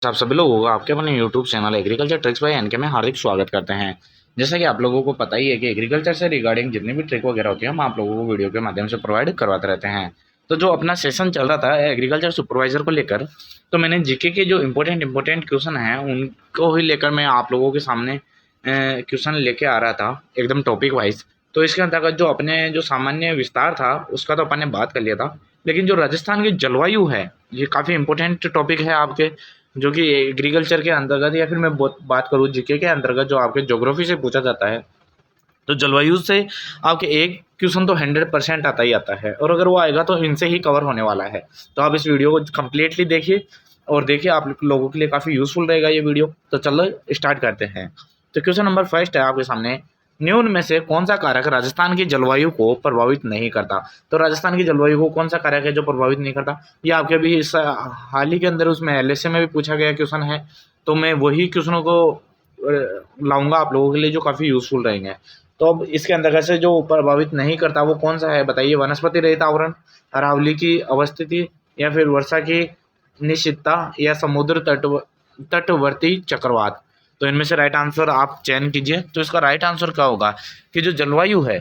आप सभी लोगों का आपके अपने YouTube channel agriculture tricks by NK में हार्दिक स्वागत करते हैं। जैसा कि आप लोगों को पता ही है कि एग्रीकल्चर से रिगार्डिंग जितनी भी ट्रिक वगैरह होती है हम आप लोगों को वीडियो के माध्यम से प्रोवाइड करवाते रहते हैं। तो जो अपना सेशन चल रहा था एग्रीकल्चर सुपरवाइजर को लेकर, तो मैंने जीके के जो इम्पोर्टेंट क्वेश्चन हैं उनको ही लेकर मैं आप लोगों के सामने क्वेश्चन लेके आ रहा था एकदम टॉपिक वाइज। तो इसके अंतर्गत जो अपने जो सामान्य विस्तार था उसका तो अपन ने बात कर लिया था, लेकिन जो राजस्थान की जलवायु है ये काफ़ी इंपॉर्टेंट टॉपिक है आपके, जो कि एग्रीकल्चर के अंतर्गत या फिर मैं बात करूँ जीके के अंतर्गत जो आपके ज्योग्राफी से पूछा जाता है। तो जलवायु से आपके एक क्वेश्चन तो 100% आता ही आता है, और अगर वो आएगा तो इनसे ही कवर होने वाला है। तो आप इस वीडियो को कम्प्लीटली देखिए और देखिए, आप लोगों के लिए काफ़ी यूजफुल रहेगा ये वीडियो। तो चलो स्टार्ट करते हैं। तो क्वेश्चन नंबर फर्स्ट है आपके सामने, निम्न में से कौन सा कारक राजस्थान की जलवायु को प्रभावित नहीं करता। तो राजस्थान की जलवायु को कौन सा कारक है जो प्रभावित नहीं करता। ये आपके अभी इस हाल ही के अंदर उसमें एलएसए में भी पूछा गया क्वेश्चन है। तो मैं वही क्वेश्चनों को लाऊंगा आप लोगों के लिए जो काफ़ी यूजफुल रहेंगे। तो अब इसके अंतर्गत से जो प्रभावित नहीं करता वो कौन सा है बताइए। वनस्पति रहित आवरण, अरावली की अवस्थिति, या फिर वर्षा की निश्चितता, या समुद्र तटवर्ती चक्रवात। तो इनमें से राइट आंसर आप चयन कीजिए। तो इसका राइट आंसर क्या होगा कि जो जलवायु है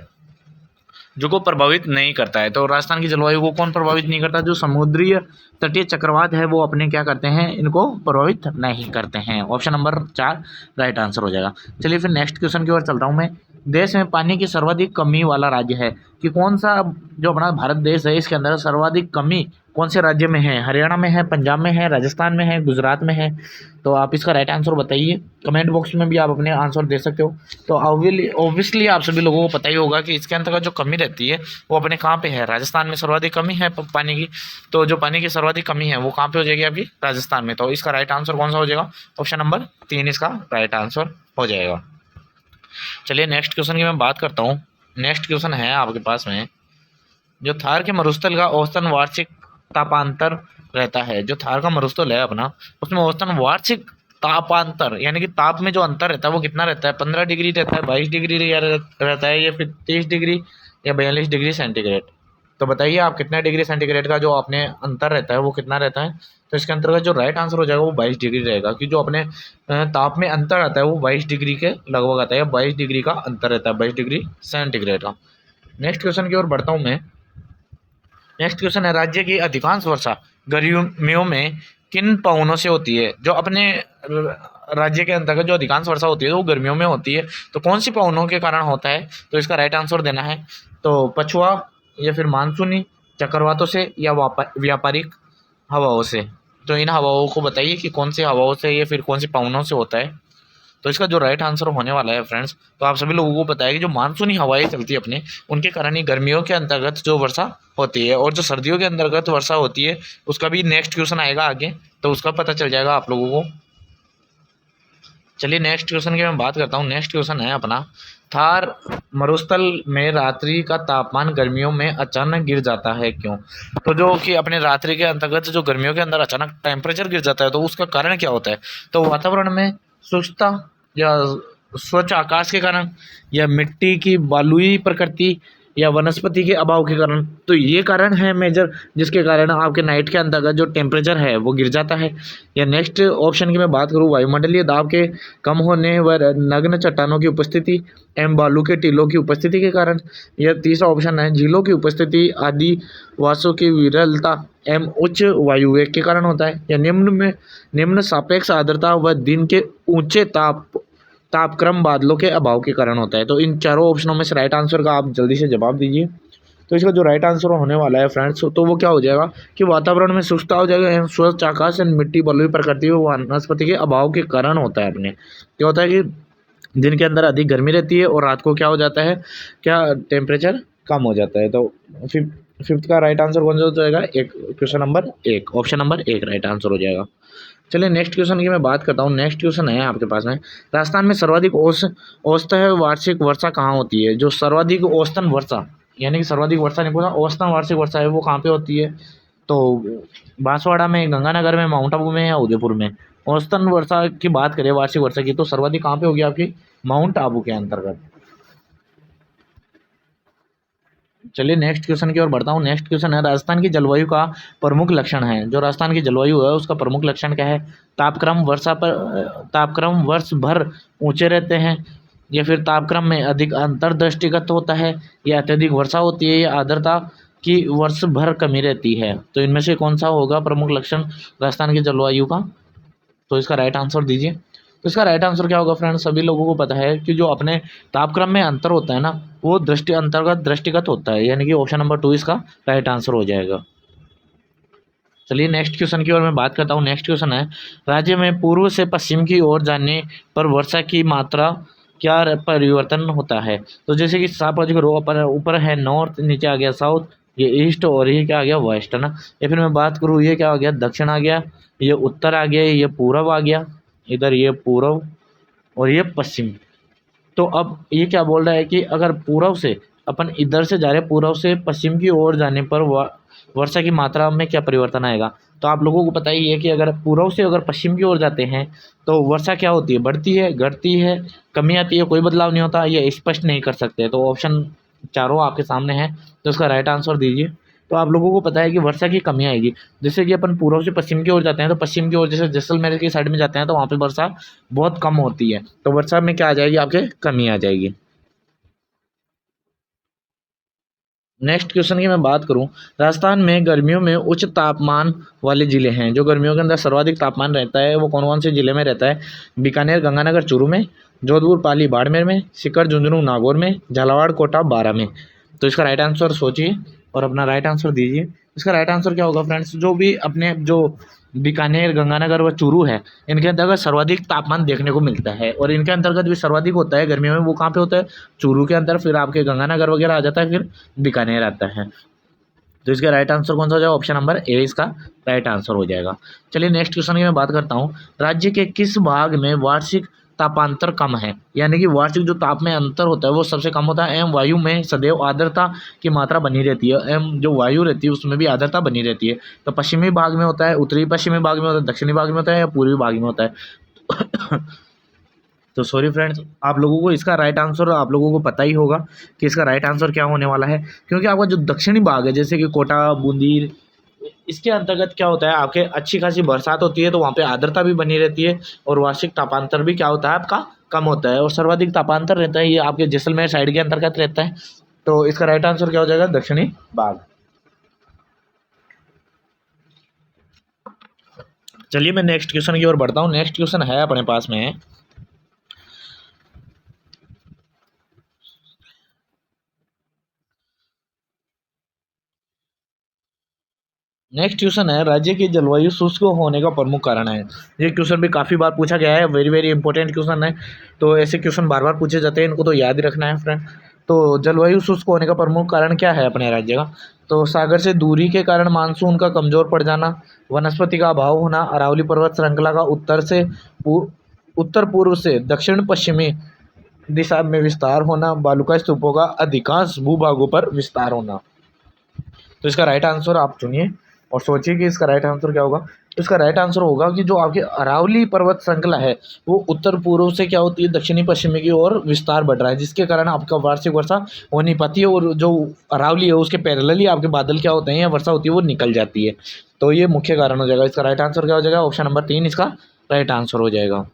जो को प्रभावित नहीं करता है। तो राजस्थान की जलवायु को कौन प्रभावित नहीं करता, जो समुद्रीय तटीय चक्रवात है वो अपने क्या करते हैं, इनको प्रभावित नहीं करते हैं। ऑप्शन नंबर 4 राइट आंसर हो जाएगा। चलिए फिर नेक्स्ट क्वेश्चन की ओर चलता हूँ मैं। देश में पानी की सर्वाधिक कमी वाला राज्य है कि कौन सा, जो अपना भारत देश है इसके अंदर सर्वाधिक कमी कौन से राज्य में है। हरियाणा में है, पंजाब में है, राजस्थान में है, गुजरात में है। तो आप इसका राइट आंसर बताइए। कमेंट बॉक्स में भी आप अपने आंसर दे सकते हो। तो ऑब्वियसली आप सभी लोगों को पता ही होगा कि इसके अंतर्गत जो कमी रहती है वो अपने कहाँ पे है, राजस्थान में सर्वाधिक कमी है पानी की। तो जो पानी की सर्वाधिक कमी है वो कहाँ पे हो जाएगी आपकी, राजस्थान में। तो इसका राइट आंसर कौन सा हो जाएगा, ऑप्शन नंबर 3 इसका राइट आंसर हो जाएगा। चलिए नेक्स्ट क्वेश्चन की मैं बात करता हूँ। नेक्स्ट क्वेश्चन है आपके पास में, जो थार के मरुस्थल का औसतन वार्षिक तापांतर रहता है। जो थार का मरुस्थल है अपना, उसमें औसतन वार्षिक तापांतर यानी कि ताप में जो अंतर रहता है वो कितना रहता है। 15 डिग्री रहता है, 22 डिग्री रहता है, या फिर 30 डिग्री, या 42 डिग्री सेंटीग्रेड। तो बताइए आप कितना डिग्री सेंटीग्रेड का जो अपने अंतर रहता है वो कितना रहता है। तो इसके अंतर्गत जो राइट आंसर हो जाएगा वो 22 डिग्री रहेगा, कि जो अपने ताप में अंतर आता है वो 22 डिग्री के लगभग आता है, 22 डिग्री का अंतर रहता है, 22 डिग्री सेंटीग्रेड का। नेक्स्ट क्वेश्चन की ओर बढ़ता हूँ मैं। नेक्स्ट क्वेश्चन है, राज्य की अधिकांश वर्षा गर्मियों में किन पवनों से होती है। जो अपने राज्य के अंतर्गत जो अधिकांश वर्षा होती है वो गर्मियों में होती है। तो कौन सी पवनों के कारण होता है। तो इसका राइट आंसर देना है। तो पछुआ, या फिर मानसूनी, चक्रवातों से, या व्यापारिक हवाओं से। तो इन हवाओं को बताइए कि कौन सी हवाओं से या फिर कौन सी पवनों से होता है। तो इसका जो राइट आंसर होने वाला है फ्रेंड्स, तो आप सभी लोगों को पता है कि जो मानसूनी हवाएं चलती है अपने, उनके कारण ही गर्मियों के अंतर्गत जो वर्षा होती है, और जो सर्दियों के अंतर्गत वर्षा होती है उसका भी नेक्स्ट क्वेश्चन आएगा आगे, तो उसका पता चल जाएगा आप लोगों को। चलिए नेक्स्ट क्वेश्चन की मैं बात करता हूँ। नेक्स्ट क्वेश्चन है अपना, थार मरुस्थल में रात्रि का तापमान गर्मियों में अचानक गिर जाता है क्यों। तो जो कि अपने रात्रि के अंतर्गत जो गर्मियों के अंदर अचानक टेम्परेचर गिर जाता है तो उसका कारण क्या होता है। तो वातावरण में शुष्कता, या स्वच्छ आकाश के कारण, या मिट्टी की बालुई प्रकृति, या वनस्पति के अभाव के कारण। तो ये कारण है मेजर जिसके कारण आपके नाइट के अंतर्गत जो टेम्परेचर है वो गिर जाता है। या नेक्स्ट ऑप्शन की मैं बात करूँ, वायुमंडलीय दाब के कम होने व नग्न चट्टानों की उपस्थिति एवं बालू के टीलों की उपस्थिति के कारण। या तीसरा ऑप्शन है, झीलों की उपस्थिति आदि वासों की विरलता एवं उच्च वायु वेग के कारण होता है। या निम्न सापेक्ष आर्द्रता व दिन के ऊंचे तापक्रम बादलों के अभाव के कारण होता है। तो इन चारों ऑप्शनों में से राइट आंसर का आप जल्दी से जवाब दीजिए। तो इसका जो राइट आंसर होने वाला है फ्रेंड्स, तो वो क्या हो जाएगा कि वातावरण में शुष्कता हो जाएगा एवं स्वच्छ आकाश एवं मिट्टी बलुई प्रकृति व वनस्पति के अभाव के कारण होता है। अपने क्या होता है कि दिन के अंदर अधिक गर्मी रहती है और रात को क्या हो जाता है, क्या टेम्परेचर कम हो जाता है। तो फिफ्थ का राइट आंसर कौन सा हो जाएगा, एक question number 1, option number 1 right answer हो जाएगा। चलिए नेक्स्ट क्वेश्चन की मैं बात करता हूँ। नेक्स्ट क्वेश्चन है आपके पास में, राजस्थान में सर्वाधिक औसत वार्षिक वर्षा कहाँ होती है। जो सर्वाधिक औसतन वर्षा यानी कि सर्वाधिक वर्षा नहीं बोला, औसतन वार्षिक वर्षा है वो कहाँ पे होती है। तो बांसवाड़ा में, गंगानगर में, माउंट आबू में, या उदयपुर में। औसतन वर्षा की बात करें वार्षिक वर्षा की, तो सर्वाधिक कहाँ पे होगी आपकी, माउंट आबू के अंतर्गत। चलिए नेक्स्ट क्वेश्चन की ओर बढ़ता हूँ। नेक्स्ट क्वेश्चन है, राजस्थान की जलवायु का प्रमुख लक्षण है। जो राजस्थान की जलवायु है उसका प्रमुख लक्षण क्या है? तापक्रम वर्ष भर ऊंचे रहते हैं, या फिर तापक्रम में अधिक अंतर दृष्टिगत होता है, या अत्यधिक वर्षा होती है, या आर्द्रता की वर्ष भर कमी रहती है। तो इनमें से कौन सा होगा प्रमुख लक्षण राजस्थान की जलवायु का? तो इसका राइट आंसर दीजिए। तो इसका राइट आंसर क्या होगा फ्रेंड्स? सभी लोगों को पता है कि जो अपने तापक्रम में अंतर होता है ना, वो दृष्टिगत होता है, यानी कि ऑप्शन नंबर 2 इसका राइट आंसर हो जाएगा। चलिए नेक्स्ट क्वेश्चन की ओर मैं बात करता हूँ। नेक्स्ट क्वेश्चन है, राज्य में पूर्व से पश्चिम की ओर जाने पर वर्षा की मात्रा क्या परिवर्तन होता है? तो जैसे कि साफ रो ऊपर है नॉर्थ, नीचे आ गया साउथ, ये ईस्ट और ये क्या आ गया वेस्ट, है ना। या फिर मैं बात करूँ, ये क्या आ गया दक्षिण आ गया, ये उत्तर आ गया, ये पूर्व आ गया, इधर ये पूर्व और ये पश्चिम। तो अब ये क्या बोल रहा है कि अगर पूर्व से अपन इधर से जा रहे हैं, पूर्व से पश्चिम की ओर जाने पर वर्षा की मात्रा में क्या परिवर्तन आएगा? तो आप लोगों को पता ही है कि अगर पूर्व से अगर पश्चिम की ओर जाते हैं तो वर्षा क्या होती है? बढ़ती है, घटती है, कमी आती है, कोई बदलाव नहीं होता, ये स्पष्ट नहीं कर सकते। तो ऑप्शन चारों आपके सामने हैं, तो उसका राइट आंसर दीजिए। तो आप लोगों को पता है कि वर्षा की कमी आएगी। जैसे कि अपन पूर्व से पश्चिम की ओर जाते हैं तो पश्चिम की ओर जैसे जैसलमेर की साइड में जाते हैं तो वहाँ पे वर्षा बहुत कम होती है, तो वर्षा में क्या आ जाएगी? आपके कमी आ जाएगी। नेक्स्ट क्वेश्चन की मैं बात करूं, राजस्थान में गर्मियों में उच्च तापमान वाले जिले हैं। जो गर्मियों के अंदर सर्वाधिक तापमान रहता है वो कौन कौन से जिले में रहता है? बीकानेर, गंगानगर, चूरू में, जोधपुर, पाली, बाड़मेर में, सीकर, झुंझुनू, नागौर में, झालावाड़, कोटा, बारां में। तो इसका राइट आंसर सोचिए और अपना राइट आंसर दीजिए। इसका राइट आंसर क्या होगा फ्रेंड्स? जो भी अपने जो बीकानेर, गंगानगर व चूरू है, इनके अंतर्गत सर्वाधिक तापमान देखने को मिलता है, और इनके अंतर्गत भी सर्वाधिक होता है गर्मियों में, वो कहाँ पे होता है? चूरू के अंदर, फिर आपके गंगानगर वगैरह आ जाता है, फिर बीकानेर आता है। तो इसका राइट आंसर कौन सा हो जाएगा? ऑप्शन नंबर ए इसका राइट आंसर हो जाएगा। चलिए नेक्स्ट क्वेश्चन की मैं बात करता हूँ। राज्य के किस भाग में वार्षिक तापांतर कम है? यानी कि वार्षिक जो ताप में अंतर होता है वो सबसे कम होता है, एवं वायु में सदैव आर्द्रता की मात्रा बनी रहती है, एवं जो वायु रहती है उसमें भी आर्द्रता बनी रहती है। तो पश्चिमी भाग में होता है, उत्तरी पश्चिमी भाग में होता है, दक्षिणी भाग में होता है, या पूर्वी भाग में होता है? तो सॉरी फ्रेंड्स, आप लोगों को इसका राइट आंसर आप लोगों को पता ही होगा कि इसका राइट आंसर क्या होने वाला है, क्योंकि आपका जो दक्षिणी भाग है जैसे कि कोटा, बूंदी, इसके अंतर्गत क्या होता है? आपके अच्छी खासी बरसात होती है, तो वहाँ पे आर्द्रता भी बनी रहती है, और वार्षिक तापांतर भी क्या होता है आपका? कम होता है, और सर्वाधिक तापांतर रहता है ये आपके जैसलमेर साइड के अंतर्गत रहता है। तो इसका राइट आंसर क्या हो जाएगा? दक्षिणी भाग। चलिए मैं नेक्स्ट क्वेश्चन की ओर बढ़ता हूँ। नेक्स्ट क्वेश्चन है अपने पास में, नेक्स्ट क्वेश्चन है, राज्य की जलवायु शुष्क होने का प्रमुख कारण है। ये क्वेश्चन भी काफ़ी बार पूछा गया है, वेरी वेरी इंपॉर्टेंट क्वेश्चन है। तो ऐसे क्वेश्चन बार बार पूछे जाते हैं, इनको तो याद ही रखना है फ्रेंड। तो जलवायु शुष्क होने का प्रमुख कारण क्या है अपने राज्य का? तो सागर से दूरी के कारण मानसून का कमजोर पड़ जाना, वनस्पति का अभाव होना, अरावली पर्वत श्रृंखला का उत्तर पूर्व से दक्षिण पश्चिमी दिशा में विस्तार होना, बालुका स्तूपों का अधिकांश भूभागों पर विस्तार होना। तो इसका राइट आंसर आप चुनिए और सोचिए कि इसका राइट आंसर क्या होगा। इसका राइट आंसर होगा कि जो आपकी अरावली पर्वत श्रृंखला है वो उत्तर पूर्व से क्या होती है? दक्षिणी पश्चिमी की ओर विस्तार बढ़ रहा है, जिसके कारण आपका वार्षिक वर्षा हो नहीं पाती है, और जो अरावली है उसके पैरेलली आपके बादल क्या होते हैं या वर्षा होती है वो निकल जाती है। तो ये मुख्य कारण हो जाएगा। इसका राइट आंसर क्या हो जाएगा? ऑप्शन नंबर 3 इसका राइट आंसर हो जाएगा।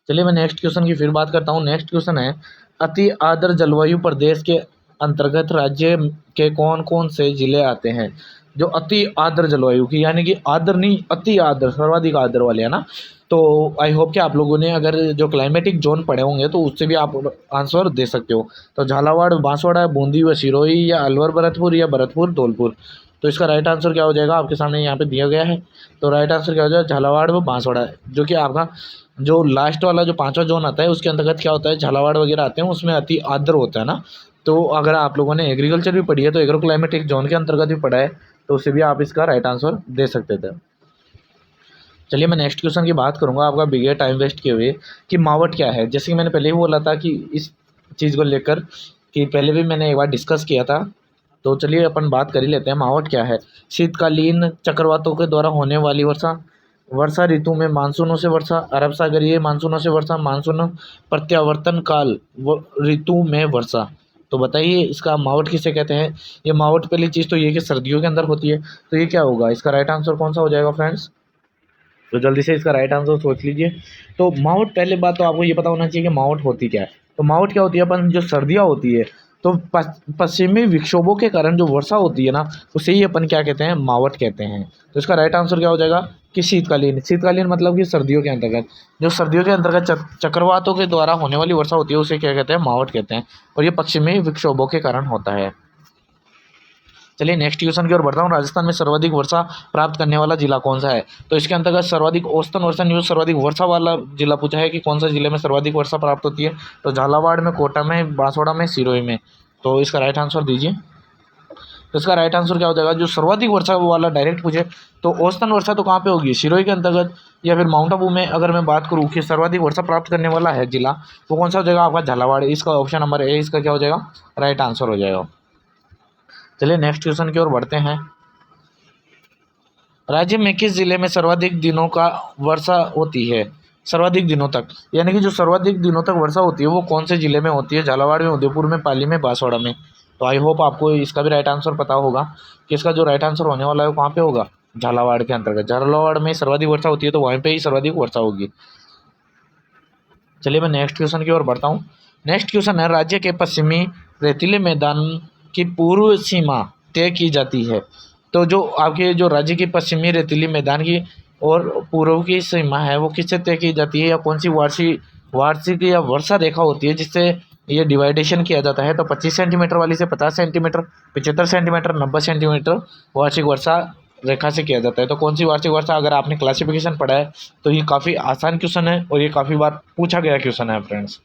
चलिए मैं नेक्स्ट क्वेश्चन की फिर बात करता हूँ। नेक्स्ट क्वेश्चन है, अति आर्द्र जलवायु प्रदेश के अंतर्गत राज्य के कौन कौन से जिले आते हैं? जो अति आर्द्र जलवायु की, यानी कि आर्द्र नहीं, अति आर्द्र, सर्वाधिक आर्द्र वाले, है ना। तो आई होप कि आप लोगों ने अगर जो क्लाइमेटिक जोन पढ़े होंगे तो उससे भी आप आंसर दे सकते हो। तो झालावाड़, बांसवाड़ा, बूंदी व सिरोही, या अलवर भरतपुर, या भरतपुर धौलपुर। तो इसका राइट आंसर क्या हो जाएगा? आपके सामने यहाँ पे दिया गया है। तो राइट आंसर क्या हो जाएगा? झालावाड़ व बांसवाड़ा, जो कि आपका जो लास्ट वाला जो 5वां जोन आता है उसके अंतर्गत क्या होता है? झालावाड़ वगैरह आते हैं, उसमें अति आर्द्र होता है ना। तो अगर आप लोगों ने एग्रीकल्चर भी पढ़ी है तो एग्रो क्लाइमेटिक जोन के अंतर्गत भी पढ़ा है, तो उससे भी आप इसका राइट आंसर दे सकते थे। चलिए मैं नेक्स्ट क्वेश्चन की बात करूंगा आपका बिगेर टाइम वेस्ट किए हुए, कि मावट क्या है। जैसे कि मैंने पहले ही बोला था कि इस चीज़ को लेकर कि पहले भी मैंने एक बार डिस्कस किया था, तो चलिए अपन बात कर ही लेते हैं। मावट क्या है? शीतकालीन चक्रवातों के द्वारा होने वाली वर्षा, वर्षा ऋतु में मानसूनों से वर्षा, अरब सागरीय मानसूनों से वर्षा, मानसून प्रत्यावर्तन काल ऋतु में वर्षा। तो बताइए इसका मावट किसे कहते हैं। ये मावट पहली चीज़ तो ये कि सर्दियों के अंदर होती है, तो ये क्या होगा, इसका राइट आंसर कौन सा हो जाएगा फ्रेंड्स। तो जल्दी से इसका राइट आंसर सोच लीजिए। तो मावट, पहले बात तो आपको ये पता होना चाहिए कि मावट होती क्या है। तो मावट क्या होती है, अपन जो सर्दियाँ होती है तो पश्चिमी विक्षोभों के कारण जो वर्षा होती है ना, उसे ही अपन क्या कहते हैं, मावट कहते हैं। तो इसका राइट आंसर क्या हो जाएगा कि शीतकालीन। शीतकालीन मतलब कि सर्दियों के अंतर्गत, जो सर्दियों के अंतर्गत चक्रवातों के द्वारा होने वाली वर्षा होती है उसे क्या कहते हैं, मावट कहते हैं। और ये पश्चिमी विक्षोभों के कारण होता है। चलिए नेक्स्ट क्वेश्चन की ओर बढ़ता हूँ। राजस्थान में सर्वाधिक वर्षा प्राप्त करने वाला जिला कौन सा है। तो इसके अंतर्गत सर्वाधिक औसतन वर्षा न्यूज सर्वाधिक वर्षा वाला जिला पूछा है कि कौन सा जिले में सर्वाधिक वर्षा प्राप्त होती है। तो झालावाड़ में, कोटा में, बांसवाड़ा में, सिरोही में। तो इसका राइट आंसर दीजिए। तो इसका राइट आंसर क्या हो जाएगा, जो सर्वाधिक वर्षा वाला डायरेक्ट पूछे तो औसतन वर्षा तो कहाँ पे होगी, सिरोही के अंतर्गत या फिर माउंट आबू में। अगर मैं बात करूँ कि सर्वाधिक वर्षा प्राप्त करने वाला है जिला, वो कौन सा हो जाएगा आपका, झालावाड़। इसका ऑप्शन नंबर ए इसका क्या हो जाएगा, राइट आंसर हो जाएगा। चलिए नेक्स्ट क्वेश्चन की ओर बढ़ते हैं। राज्य में किस जिले में सर्वाधिक दिनों का वर्षा होती है, सर्वाधिक दिनों तक, यानी कि जो सर्वाधिक दिनों तक वर्षा होती है वो कौन से जिले में होती है। झालावाड़ में, उदयपुर में, पाली में, बांसवाड़ा में। तो आई होप आपको इसका भी राइट आंसर पता होगा कि इसका जो राइट आंसर होने वाला है वो कहाँ पे होगा, झालावाड़ के अंतर्गत। झालावाड़ में सर्वाधिक वर्षा होती है तो वहीं पे ही सर्वाधिक वर्षा होगी। चलिए मैं नेक्स्ट क्वेश्चन की ओर बढ़ता हूँ। नेक्स्ट क्वेश्चन है, राज्य के पश्चिमी रेतीले मैदान की पूर्व सीमा तय की जाती है। तो जो आपके जो राज्य की पश्चिमी रेतीली मैदान की और पूर्व की सीमा है वो किससे तय की जाती है, या कौन सी वार्षिक या वर्षा रेखा होती है जिससे ये डिवाइडेशन किया जाता है। तो 25 सेंटीमीटर वाली से 50 सेंटीमीटर, 75 सेंटीमीटर, 90 सेंटीमीटर वार्षिक वर्षा रेखा से किया जाता है। तो कौन सी वार्षिक वर्षा, अगर आपने क्लासिफिकेशन पढ़ा है तो ये काफ़ी आसान क्वेश्चन है और ये काफ़ी बार पूछा गया क्वेश्चन है फ्रेंड्स।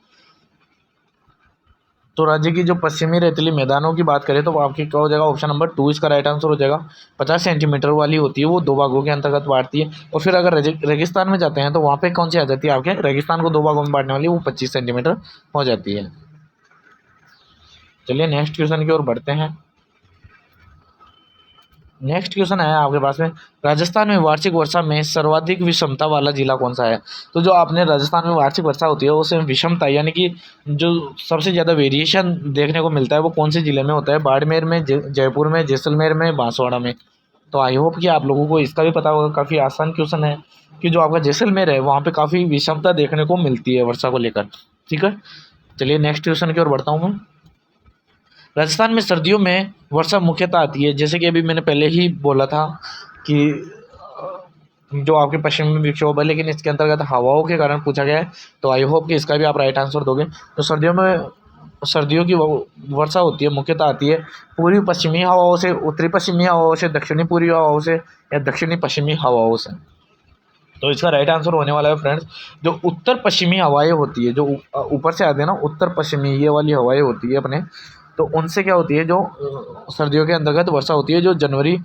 तो राज्य की जो पश्चिमी रेतीली मैदानों की बात करें तो वो आपकी क्या हो जाएगा, ऑप्शन नंबर 2 इसका राइट आंसर हो जाएगा। 50 सेंटीमीटर वाली होती है वो 2 भागों के अंतर्गत बांटती है। और फिर अगर रेगिस्तान में जाते हैं तो वहाँ पे कौन सी आ जाती है आपके, रेगिस्तान को 2 भागों में बांटने वाली वो 25 सेंटीमीटर हो जाती है। चलिए नेक्स्ट क्वेश्चन की ओर बढ़ते हैं। नेक्स्ट क्वेश्चन है आपके पास में, राजस्थान में वार्षिक वर्षा में सर्वाधिक विषमता वाला जिला कौन सा है। तो जो आपने राजस्थान में वार्षिक वर्षा होती है उसमें विषमता यानी कि जो सबसे ज़्यादा वेरिएशन देखने को मिलता है वो कौन से जिले में होता है, बाड़मेर में, जयपुर में, जैसलमेर में, बांसवाड़ा में। तो आई होप कि आप लोगों को इसका भी पता होगा, काफ़ी आसान क्वेश्चन है कि जो आपका जैसलमेर है वहाँ पर काफ़ी विषमता देखने को मिलती है वर्षा को लेकर। ठीक है, चलिए नेक्स्ट क्वेश्चन की ओर बढ़ता हूँ मैं। राजस्थान में सर्दियों में वर्षा मुख्यतः आती है, जैसे कि अभी मैंने पहले ही बोला था कि जो आपके पश्चिमी विक्षोभ है, लेकिन इसके अंतर्गत हवाओं के कारण पूछा गया है। तो आई होप कि इसका भी आप राइट आंसर दोगे। तो सर्दियों की वर्षा होती है मुख्यतः आती है पूर्वी पश्चिमी हवाओं से, उत्तरी पश्चिमी हवाओं से, दक्षिणी पूर्वी हवाओं से या दक्षिणी पश्चिमी हवाओं से। तो इसका राइट आंसर होने वाला है फ्रेंड्स, जो उत्तर पश्चिमी हवाएं होती है, जो ऊपर से आते हैं ना, उत्तर पश्चिमी ये वाली हवाएं होती है अपने, तो उनसे क्या होती है, जो सर्दियों के अंतर्गत वर्षा होती है, जो जनवरी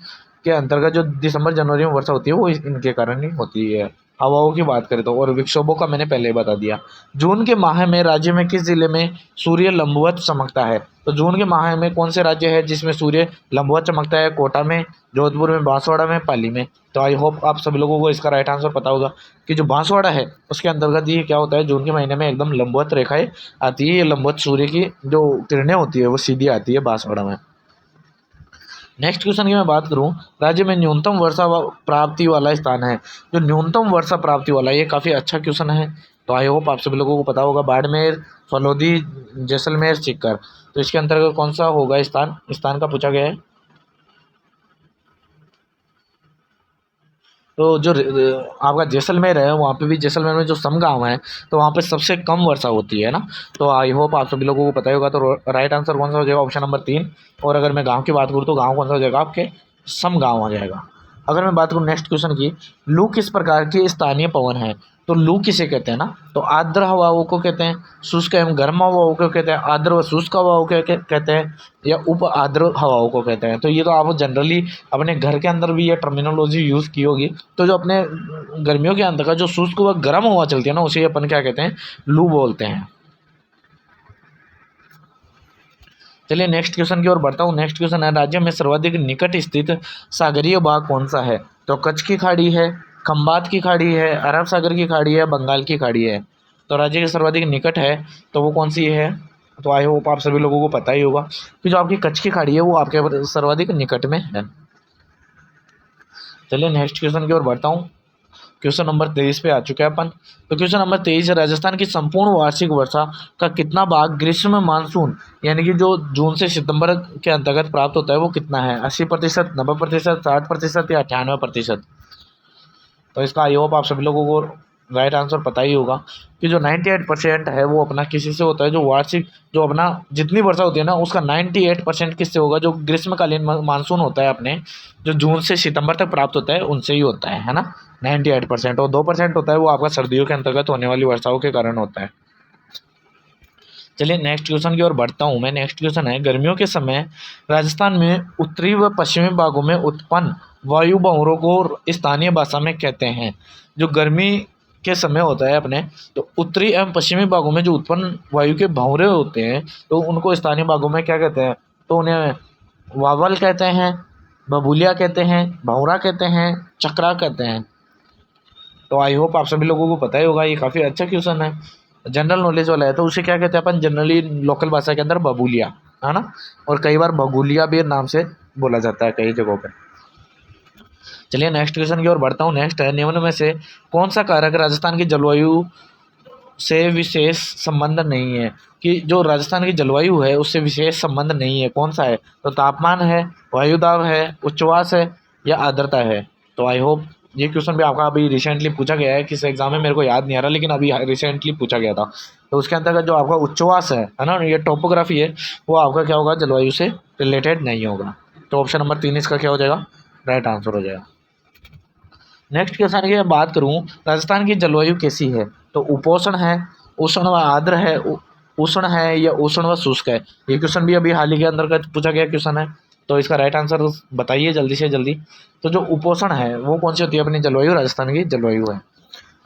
के अंतर्गत जो दिसंबर जनवरी में वर्षा होती है वो इनके कारण ही होती है। हवाओं की बात करें तो, और विक्षोभों का मैंने पहले ही बता दिया। जून के माह में राज्य में किस जिले में सूर्य लंबवत चमकता है। तो जून के माह में कौन से राज्य है जिसमें सूर्य लंबवत चमकता है, कोटा में, जोधपुर में, बांसवाड़ा में, पाली में। तो आई होप आप सभी लोगों को इसका राइट आंसर पता होगा कि जो बांसवाड़ा है उसके अंतर्गत ये क्या होता है, जून के महीने में एकदम लंबवत रेखाएं आती है, ये लंबवत सूर्य की जो किरणें होती है वो सीधी आती है बांसवाड़ा में। नेक्स्ट क्वेश्चन की मैं बात करूं, राज्य में न्यूनतम वर्षा प्राप्ति वाला स्थान है। जो न्यूनतम वर्षा प्राप्ति वाला, ये काफ़ी अच्छा क्वेश्चन है। तो आई होप आप सभी लोगों को पता होगा, बाड़मेर, फलौदी, जैसलमेर, सीकर। तो इसके अंतर्गत कौन सा होगा स्थान, स्थान का पूछा गया है। तो जो आपका जैसलमेर है वहाँ पे भी, जैसलमेर में जो सम गाँव है तो वहाँ पे सबसे कम वर्षा होती है ना। तो आई होप आप सभी लोगों को पता ही होगा। तो राइट आंसर कौन सा हो जाएगा, ऑप्शन नंबर 3। और अगर मैं गाँव की बात करूँ तो गाँव कौन सा हो जाएगा आपके, सम गाँव आ जाएगा। अगर मैं बात करूँ नेक्स्ट क्वेश्चन की, लू किस प्रकार की स्थानीय पवन है। तो लू किसे कहते हैं ना, तो आर्द्र हवाओं को कहते हैं, शुष्क एवं गर्म हवाओं को कहते हैं, आर्द्र व शुष्क हवाओं को कहते हैं, या उप आर्द्र हवाओं को कहते हैं। तो ये तो आप जनरली अपने घर के अंदर भी ये टर्मिनोलॉजी यूज़ की होगी। तो जो अपने गर्मियों के अंतर्गत जो शुष्क व गर्म हवा चलती है ना, उसे अपन क्या कहते हैं, लू बोलते हैं। चलिए नेक्स्ट क्वेश्चन की ओर बढ़ता हूँ। नेक्स्ट क्वेश्चन है, राज्य में सर्वाधिक निकट स्थित सागरीय भाग कौन सा है। तो कच्छ की खाड़ी है, खंबात की खाड़ी है, अरब सागर की खाड़ी है, बंगाल की खाड़ी है। तो राज्य के सर्वाधिक निकट है तो वो कौन सी है, तो आई होप आप सभी लोगों को पता ही होगा कि जो आपकी कच्छ की खाड़ी है वो आपके सर्वाधिक निकट में है। चलिए नेक्स्ट क्वेश्चन की ओर बढ़ता हूँ। क्वेश्चन नंबर 23 पे आ चुके हैं अपन। तो क्वेश्चन नंबर 23 है, राजस्थान की संपूर्ण वार्षिक वर्षा का कितना भाग ग्रीष्म में मानसून यानी कि जो जून से सितंबर के अंतर्गत प्राप्त होता है वो कितना है? 80%, 90%, 60% या 98%? तो इसका आई होप आप सभी लोगों को राइट आंसर पता ही होगा कि जो 98% है वो अपना किसी से होता है, जो वार्षिक जो अपना जितनी वर्षा होती है ना उसका 98% किससे होगा? जो ग्रीष्मकालीन मानसून होता है अपने, जो जून से सितंबर तक प्राप्त होता है उनसे ही होता है ना 98%। और 2% होता है वो आपका सर्दियों के अंतर्गत होने वाली वर्षाओं के कारण होता है। चलिए नेक्स्ट क्वेश्चन की ओर बढ़ता हूँ मैं। नेक्स्ट क्वेश्चन है, गर्मियों के समय राजस्थान में उत्तरी व पश्चिमी भागों में उत्पन्न वायु भंवरों को स्थानीय भाषा में कहते हैं। जो गर्मी के समय होता है अपने, तो उत्तरी एवं पश्चिमी भागों में जो उत्पन्न वायु के भंवरे होते हैं तो उनको स्थानीय भागों में क्या कहते हैं? तो उन्हें वावल कहते हैं, बबूलिया कहते हैं, भंवरा कहते हैं, चक्रा कहते हैं। तो आई होप आप सभी लोगों को पता ही होगा, ये काफ़ी अच्छा क्वेश्चन है, जनरल नॉलेज वाला है। तो उसे क्या कहते हैं अपन जनरली लोकल भाषा के अंदर? बबूलिया, है ना। और कई बार बगुलिया भी नाम से बोला जाता है कई जगहों पर। चलिए नेक्स्ट क्वेश्चन की ओर बढ़ता हूँ। नेक्स्ट है, निम्न में से कौन सा कारक राजस्थान की जलवायु से विशेष संबंध नहीं है? कि जो राजस्थान की जलवायु है उससे विशेष संबंध नहीं है, कौन सा है? तो तापमान है, वायुदाब है, उच्छ्वास है या आर्द्रता है? तो आई होप ये क्वेश्चन भी आपका अभी रिसेंटली पूछा गया है, किस एग्जाम में मेरे को याद नहीं आ रहा, लेकिन अभी रिसेंटली पूछा गया था। तो उसके अंतर्गत जो आपका उच्छ्वास है ना, ये टोपोग्राफी है, वो आपका क्या होगा? जलवायु से रिलेटेड नहीं होगा। तो ऑप्शन नंबर 3 इसका क्या हो जाएगा? राइट आंसर हो जाएगा। नेक्स्ट क्वेश्चन की मैं बात करूं, राजस्थान की जलवायु कैसी है? तो उपोष्ण है, उष्ण व आर्द्र है, उष्ण है या उष्ण व शुष्क है? ये क्वेश्चन भी अभी हाल ही के अंदर पूछा गया क्वेश्चन है। तो इसका राइट आंसर बताइए जल्दी से जल्दी। तो जो उपोष्ण है वो कौन सी होती है अपनी जलवायु? राजस्थान की जलवायु है।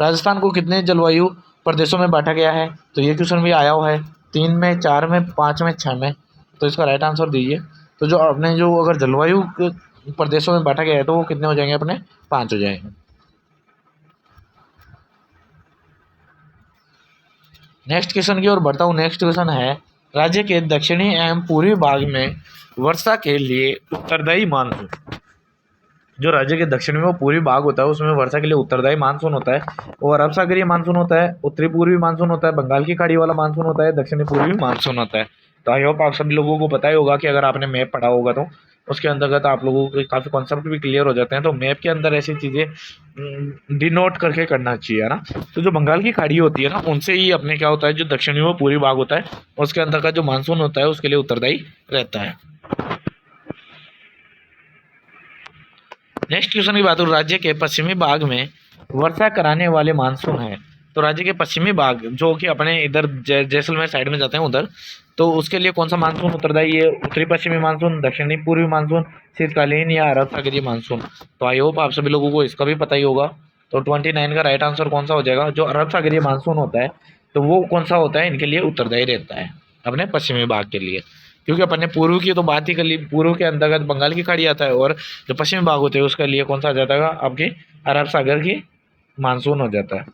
राजस्थान को कितने जलवायु प्रदेशों में बांटा गया है? तो ये क्वेश्चन भी आया हुआ है, 3 में, 4 में, 5 में, 6 में। तो इसका राइट आंसर दीजिए। तो जो अपने जो अगर जलवायु प्रदेशों में बांटा गया है तो वो कितने हो जाएंगे अपने? 5 हो जाएंगे। नेक्स्ट क्वेश्चन की ओर बढ़ता हूँ। नेक्स्ट क्वेश्चन है, राज्य के दक्षिणी एवं पूर्वी भाग में वर्षा के लिए उत्तरदायी मानसून, जो राज्य के दक्षिण में वो पूर्वी भाग होता है उसमें वर्षा के लिए उत्तरदायी मानसून होता है। वो अरब सागरीय मानसून होता है, उत्तरी पूर्वी मानसून होता है, बंगाल की खाड़ी वाला मानसून होता है, दक्षिणी पूर्वी मानसून होता है। तो आई होप आप सभी लोगों को पता ही होगा कि अगर आपने मैप पढ़ा होगा तो उसके अंतर्गत आप लोगों के काफ़ी कॉन्सेप्ट भी क्लियर हो जाते हैं। तो मैप के अंदर ऐसी चीज़ें डिनोट करके करना चाहिए, है ना। तो जो बंगाल की खाड़ी होती है ना उनसे ही अपने क्या होता है, जो दक्षिणी व पूर्वी भाग होता है उसके अंतर्गत जो मानसून होता है उसके लिए उत्तरदायी रहता है। नेक्स्ट क्वेश्चन की बात करूँ, राज्य के पश्चिमी भाग में वर्षा कराने वाले मानसून है। तो राज्य के पश्चिमी भाग जो कि अपने इधर जैसलमेर साइड में जाते हैं उधर, तो उसके लिए कौन सा मानसून उत्तरदायी है? उत्तरी पश्चिमी मानसून, दक्षिणी पूर्वी मानसून, शीतकालीन या अरब सागरीय मानसून? तो आई होप आप सभी लोगों को इसका भी पता ही होगा। तो 29 का राइट आंसर कौन सा हो जाएगा? जो अरब सागरीय मानसून होता है तो वो कौन सा होता है इनके लिए उत्तरदायी रहता है अपने पश्चिमी भाग के लिए। क्योंकि अपन ने पूर्व की तो बात ही कर ली, पूर्व के अंतर्गत बंगाल की खाड़ी आता है और जो पश्चिमी भाग होते हैं उसके लिए कौन सा आ जाता है आपकी? अरब सागर की मानसून हो जाता है।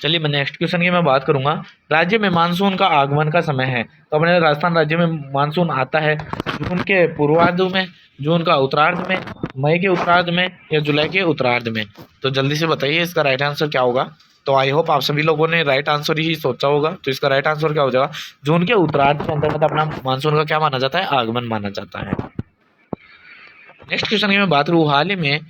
चलिए मैं नेक्स्ट क्वेश्चन की मैं बात करूंगा, राज्य में मानसून का आगमन का समय है। तो अपने राजस्थान राज्य में मानसून आता है जून के पूर्वार्ध में, जून का उत्तरार्ध में, मई के उत्तरार्ध में या जुलाई के उत्तरार्ध में? तो जल्दी से बताइए इसका राइट आंसर क्या होगा। तो आई होप आप सभी लोगों ने राइट आंसर ही सोचा होगा। तो इसका राइट आंसर क्या हो जाएगा? जून के उत्तरार्ध के अंतर्गत अपना मानसून का क्या माना जाता है? आगमन माना जाता है। नेक्स्ट क्वेश्चन की मैं बात करूँ, हाल ही में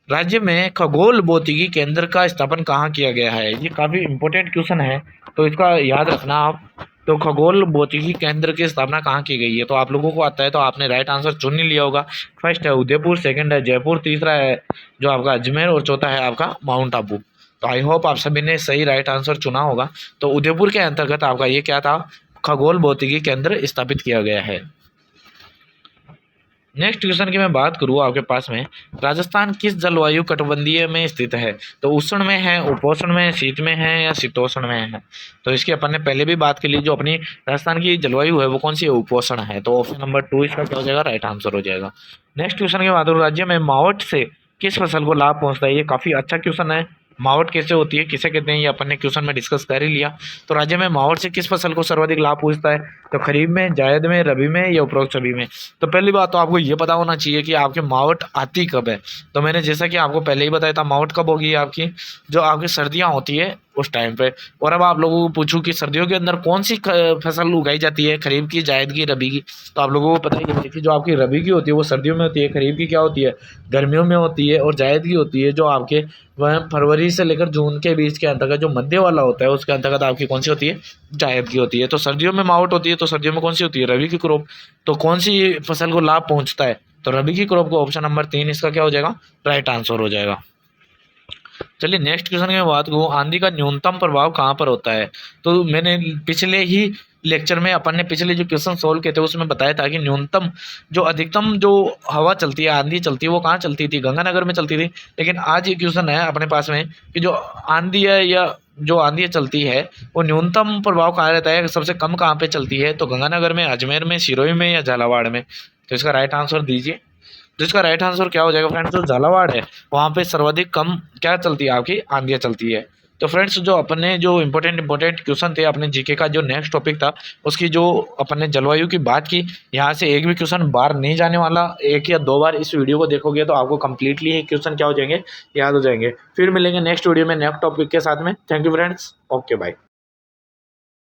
राज्य में खगोल भौतिकी केंद्र का स्थापन कहाँ किया गया है? ये काफ़ी इंपॉर्टेंट क्वेश्चन है तो इसका याद रखना आप। तो खगोल भौतिकी केंद्र की स्थापना कहाँ की गई है? तो आप लोगों को आता है तो आपने राइट आंसर चुन ही लिया होगा। फर्स्ट है उदयपुर, सेकंड है जयपुर, तीसरा है जो आपका अजमेर और चौथा है आपका माउंट आबू। तो आई होप आप सभी ने सही राइट आंसर चुना होगा। तो उदयपुर के अंतर्गत आपका ये क्या था? खगोल भौतिकी केंद्र स्थापित किया गया है। नेक्स्ट क्वेश्चन की मैं बात करूँ आपके पास में, राजस्थान किस जलवायु कटिबंधीय में स्थित है? तो उष्ण में है, उपोष्ण में, शीत में है या शीतोष्ण में है? तो इसकी अपन ने पहले भी बात कर ली, जो अपनी राजस्थान की जलवायु है वो कौन सी है? उपोष्ण है। तो ऑप्शन नंबर 2 इसका क्या हो जाएगा? राइट आंसर हो जाएगा। नेक्स्ट क्वेश्चन की बात करूँ, राज्य में मावठ से किस फसल को लाभ पहुँचता है? ये काफ़ी अच्छा क्वेश्चन है, मावट कैसे होती है, किसे कहते हैं, ये अपन ने क्वेश्चन में डिस्कस कर ही लिया। तो राज्य में मावट से किस फसल को सर्वाधिक लाभ पहुंचता है, तो खरीफ में, जायद में, रबी में या उपरोक्त सभी में। तो पहली बात तो आपको ये पता होना चाहिए कि आपकी मावट आती कब है। तो मैंने जैसा कि आपको पहले ही बताया था, मावट कब होगी आपकी, जो आपकी सर्दियाँ होती है उस टाइम पे। और अब आप लोगों को पूछूं कि सर्दियों के अंदर कौन सी फसल उगाई जाती है, खरीफ की, जायद की, रबी की। तो आप लोगों को पता ही है कि जो आपकी रबी की होती है वो सर्दियों में होती है, खरीफ की क्या होती है, गर्मियों में होती है, और जायद की होती है जो आपके वह फरवरी से लेकर जून के बीच के अंतर्गत जो मध्य वाला होता है उसके अंतर्गत आपकी कौन सी होती है, जायद की होती है। तो सर्दियों में मावट होती है, तो सर्दियों में कौन सी होती है, रबी की क्रॉप। तो कौन सी फसल को लाभ पहुंचता है, तो रबी की क्रॉप को, ऑप्शन नंबर 3 इसका क्या हो जाएगा, राइट आंसर हो जाएगा। चलिए नेक्स्ट क्वेश्चन की बात करूँ, आंधी का न्यूनतम प्रभाव कहाँ पर होता है। तो मैंने पिछले ही लेक्चर में, अपन ने पिछले जो क्वेश्चन सोल्व किए थे उसमें बताया था कि न्यूनतम जो अधिकतम जो हवा चलती है, आंधी चलती है, वो कहाँ चलती थी, गंगानगर में चलती थी। लेकिन आज ये क्वेश्चन है अपने पास में कि जो आंधी है या जो आंधी चलती है वो न्यूनतम प्रभाव कहाँ रहता है, सबसे कम कहाँ पे चलती है, तो गंगानगर में, अजमेर में, सिरोही में या झालावाड़ में। तो इसका राइट आंसर दीजिए। तो इसका राइट आंसर क्या हो जाएगा फ्रेंड्स, जो झालावाड़ है वहाँ पे सर्वाधिक कम क्या चलती है, आपकी आंधियाँ चलती है। तो फ्रेंड्स जो अपने जो इंपॉर्टेंट क्वेश्चन थे अपने जीके का, जो नेक्स्ट टॉपिक था उसकी जो अपन ने जलवायु की बात की, यहाँ से एक भी क्वेश्चन बाहर नहीं जाने वाला। एक या दो बार इस वीडियो को देखोगे तो आपको कंप्लीटली ये क्वेश्चन क्या हो जाएंगे, याद हो जाएंगे। फिर मिलेंगे नेक्स्ट वीडियो में नेक्स्ट टॉपिक के साथ में। Thank you friends, okay bye.